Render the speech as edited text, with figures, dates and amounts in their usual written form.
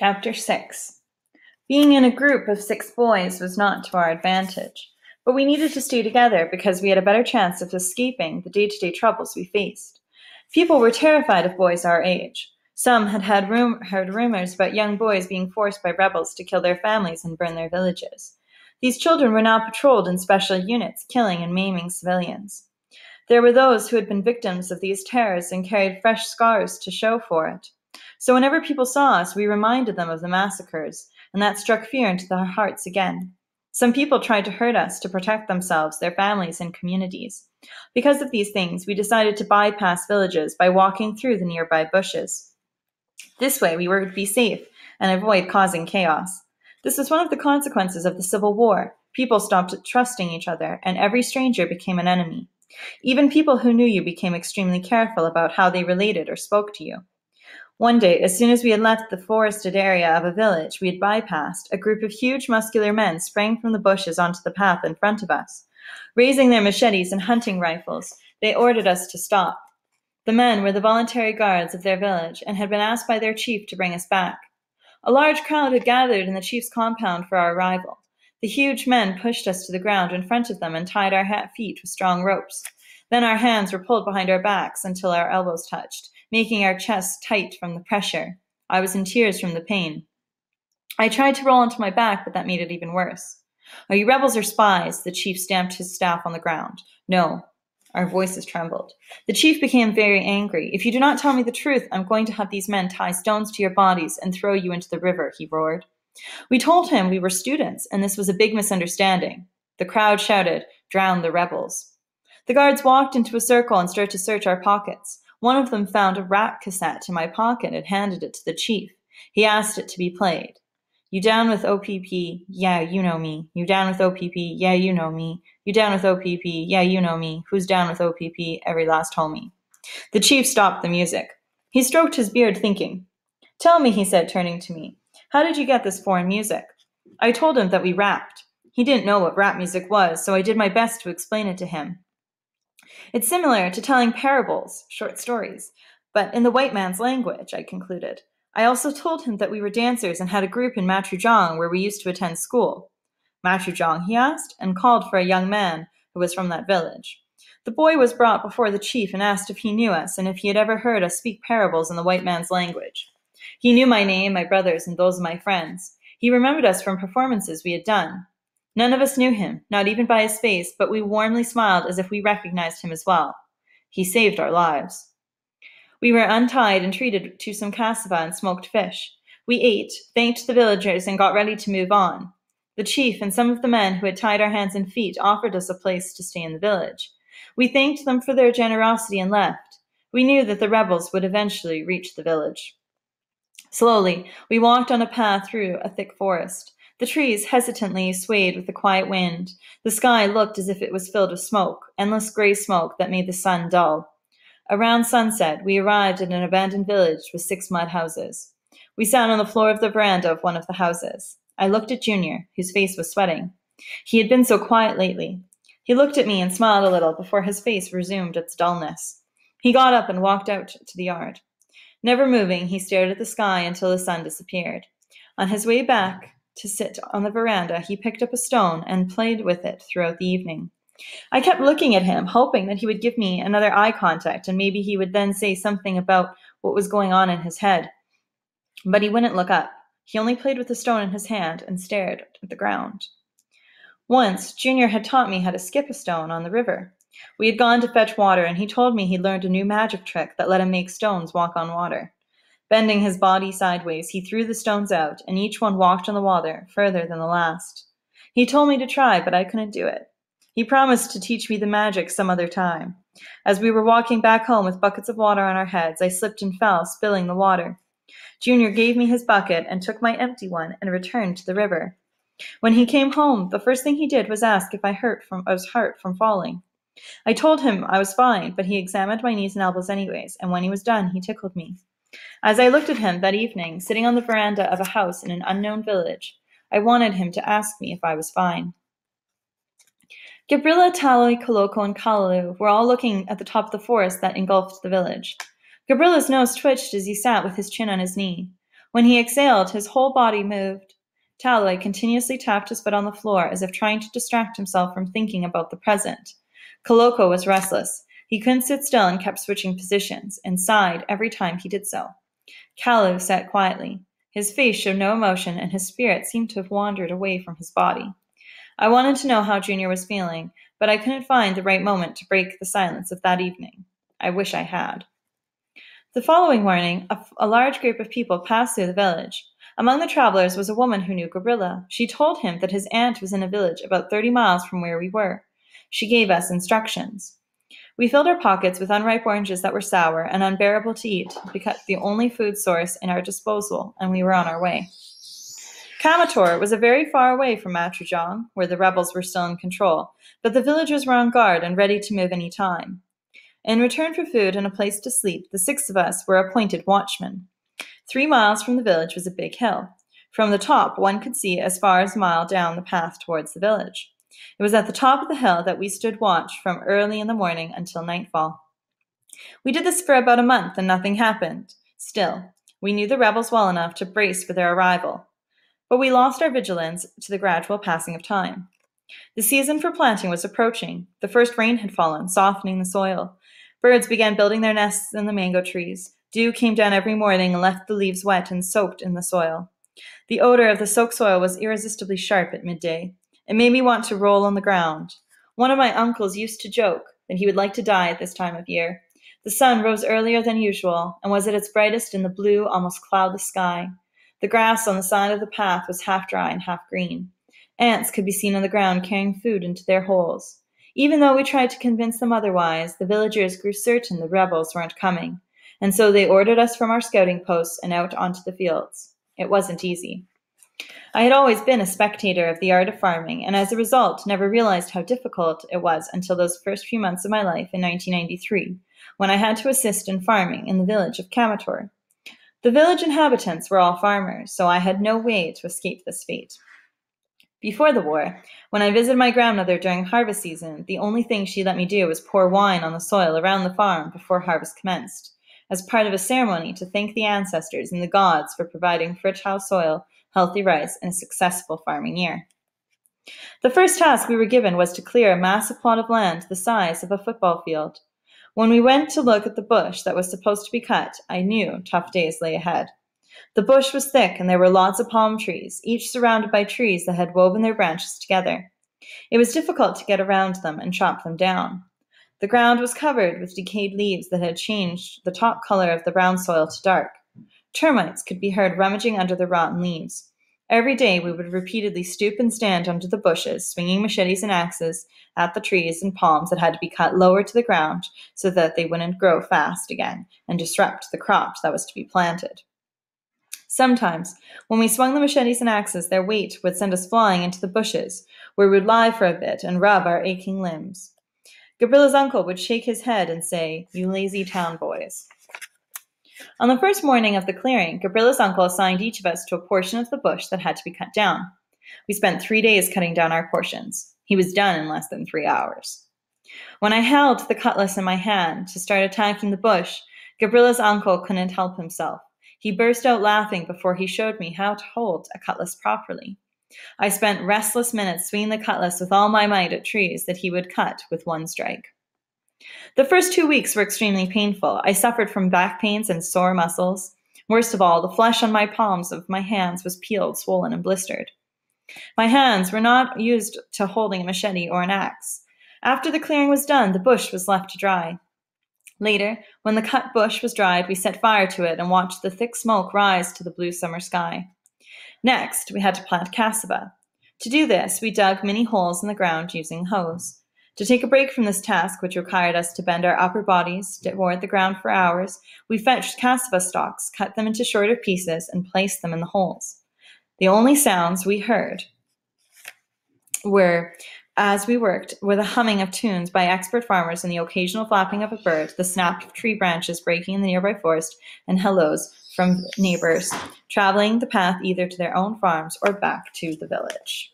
Chapter 6. Being in a group of 6 boys was not to our advantage, but we needed to stay together because we had a better chance of escaping the day-to-day troubles we faced. People were terrified of boys our age. Some had heard rumors about young boys being forced by rebels to kill their families and burn their villages. These children were now patrolled in special units, killing and maiming civilians. There were those who had been victims of these terrors and carried fresh scars to show for it. So whenever people saw us, we reminded them of the massacres, and that struck fear into their hearts again. Some people tried to hurt us to protect themselves, their families, and communities. Because of these things, we decided to bypass villages by walking through the nearby bushes. This way, we would be safe and avoid causing chaos. This was one of the consequences of the Civil War. People stopped trusting each other, and every stranger became an enemy. Even people who knew you became extremely careful about how they related or spoke to you. One day, as soon as we had left the forested area of a village we had bypassed, a group of huge muscular men sprang from the bushes onto the path in front of us. Raising their machetes and hunting rifles, they ordered us to stop. The men were the voluntary guards of their village and had been asked by their chief to bring us back. A large crowd had gathered in the chief's compound for our arrival. The huge men pushed us to the ground in front of them and tied our feet with strong ropes. Then our hands were pulled behind our backs until our elbows touched, making our chests tight from the pressure. I was in tears from the pain. I tried to roll onto my back, but that made it even worse. Are you rebels or spies? The chief stamped his staff on the ground. No. Our voices trembled. The chief became very angry. If you do not tell me the truth, I'm going to have these men tie stones to your bodies and throw you into the river, he roared. We told him we were students, and this was a big misunderstanding. The crowd shouted, "Drown the rebels." The guards walked into a circle and started to search our pockets. One of them found a rap cassette in my pocket and handed it to the chief. He asked it to be played. You down with OPP? Yeah, you know me. You down with OPP? Yeah, you know me. You down with OPP? Yeah, you know me. Who's down with OPP? Every last homie. The chief stopped the music. He stroked his beard, thinking. Tell me, he said, turning to me. How did you get this foreign music? I told him that we rapped. He didn't know what rap music was, so I did my best to explain it to him. It's similar to telling parables, short stories, but in the white man's language, I concluded. I also told him that we were dancers and had a group in Matrujong where we used to attend school. Matrujong, he asked, and called for a young man who was from that village. The boy was brought before the chief and asked if he knew us and if he had ever heard us speak parables in the white man's language. He knew my name, my brother's, and those of my friends. He remembered us from performances we had done. None of us knew him, not even by his face, but we warmly smiled as if we recognized him as well. He saved our lives. We were untied and treated to some cassava and smoked fish. We ate, thanked the villagers, and got ready to move on. The chief and some of the men who had tied our hands and feet offered us a place to stay in the village. We thanked them for their generosity and left. We knew that the rebels would eventually reach the village. Slowly, we walked on a path through a thick forest. The trees hesitantly swayed with the quiet wind. The sky looked as if it was filled with smoke, endless gray smoke that made the sun dull. Around sunset, we arrived at an abandoned village with 6 mud houses. We sat on the floor of the veranda of one of the houses. I looked at Junior, whose face was sweating. He had been so quiet lately. He looked at me and smiled a little before his face resumed its dullness. He got up and walked out to the yard. Never moving, he stared at the sky until the sun disappeared. On his way back to sit on the veranda, he picked up a stone and played with it throughout the evening. I kept looking at him, hoping that he would give me another eye contact and maybe he would then say something about what was going on in his head. But he wouldn't look up. He only played with the stone in his hand and stared at the ground. Once, Junior had taught me how to skip a stone on the river. We had gone to fetch water and he told me he'd learned a new magic trick that let him make stones walk on water. Bending his body sideways, he threw the stones out, and each one walked on the water further than the last. He told me to try, but I couldn't do it. He promised to teach me the magic some other time. As we were walking back home with buckets of water on our heads, I slipped and fell, spilling the water. Junior gave me his bucket and took my empty one and returned to the river. When he came home, the first thing he did was ask if I was hurt from falling. I told him I was fine, but he examined my knees and elbows anyways, and when he was done, he tickled me. As I looked at him that evening, sitting on the veranda of a house in an unknown village, I wanted him to ask me if I was fine. Gabriela, Taloi, Koloko, and Kalalu were all looking at the top of the forest that engulfed the village. Gabriela's nose twitched as he sat with his chin on his knee. When he exhaled, his whole body moved. Talloy continuously tapped his foot on the floor as if trying to distract himself from thinking about the present. Koloko was restless. He couldn't sit still and kept switching positions, and sighed every time he did so. Kalu sat quietly. His face showed no emotion, and his spirit seemed to have wandered away from his body. I wanted to know how Junior was feeling, but I couldn't find the right moment to break the silence of that evening. I wish I had. The following morning, a large group of people passed through the village. Among the travelers was a woman who knew Gorilla. She told him that his aunt was in a village about 30 miles from where we were. She gave us instructions. We filled our pockets with unripe oranges that were sour and unbearable to eat, because the only food source in our disposal, and we were on our way. Kamator was a very far away from Matrujong, where the rebels were still in control, but the villagers were on guard and ready to move any time. In return for food and a place to sleep, the 6 of us were appointed watchmen. 3 miles from the village was a big hill. From the top, one could see as far as a mile down the path towards the village. It was at the top of the hill that we stood watch from early in the morning until nightfall. We did this for about a month and nothing happened. Still, we knew the rebels well enough to brace for their arrival. But we lost our vigilance to the gradual passing of time. The season for planting was approaching. The first rain had fallen, softening the soil. Birds began building their nests in the mango trees. Dew came down every morning and left the leaves wet and soaked in the soil. The odor of the soaked soil was irresistibly sharp at midday. It made me want to roll on the ground. One of my uncles used to joke that he would like to die at this time of year. The sun rose earlier than usual and was at its brightest in the blue, almost cloudless sky. The grass on the side of the path was half dry and half green. Ants could be seen on the ground carrying food into their holes. Even though we tried to convince them otherwise, the villagers grew certain the rebels weren't coming, and so they ordered us from our scouting posts and out onto the fields. It wasn't easy. I had always been a spectator of the art of farming, and as a result, never realized how difficult it was until those first few months of my life in 1993, when I had to assist in farming in the village of Kamator. The village inhabitants were all farmers, so I had no way to escape this fate. Before the war, when I visited my grandmother during harvest season, the only thing she let me do was pour wine on the soil around the farm before harvest commenced, as part of a ceremony to thank the ancestors and the gods for providing fertile soil, healthy rice, and a successful farming year. The first task we were given was to clear a massive plot of land the size of a football field. When we went to look at the bush that was supposed to be cut, I knew tough days lay ahead. The bush was thick and there were lots of palm trees, each surrounded by trees that had woven their branches together. It was difficult to get around them and chop them down. The ground was covered with decayed leaves that had changed the top color of the brown soil to dark. Termites could be heard rummaging under the rotten leaves. Every day we would repeatedly stoop and stand under the bushes, swinging machetes and axes at the trees and palms that had to be cut lower to the ground so that they wouldn't grow fast again and disrupt the crop that was to be planted. Sometimes, when we swung the machetes and axes, their weight would send us flying into the bushes, where we would lie for a bit and rub our aching limbs. Gabriela's uncle would shake his head and say, "You lazy town boys." On the first morning of the clearing, Gabriela's uncle assigned each of us to a portion of the bush that had to be cut down. We spent 3 days cutting down our portions. He was done in less than 3 hours. When I held the cutlass in my hand to start attacking the bush, Gabriela's uncle couldn't help himself. He burst out laughing before he showed me how to hold a cutlass properly. I spent restless minutes swinging the cutlass with all my might at trees that he would cut with one strike. The first 2 weeks were extremely painful. I suffered from back pains and sore muscles. Worst of all, the flesh on my palms of my hands was peeled, swollen, and blistered. My hands were not used to holding a machete or an axe. After the clearing was done, the bush was left to dry. Later, when the cut bush was dried, we set fire to it and watched the thick smoke rise to the blue summer sky. Next, we had to plant cassava. To do this, we dug many holes in the ground using hose. To take a break from this task, which required us to bend our upper bodies toward the ground for hours, we fetched cassava stalks, cut them into shorter pieces, and placed them in the holes. The only sounds we heard as we worked were the humming of tunes by expert farmers and the occasional flapping of a bird, the snap of tree branches breaking in the nearby forest, and hellos from neighbors traveling the path either to their own farms or back to the village.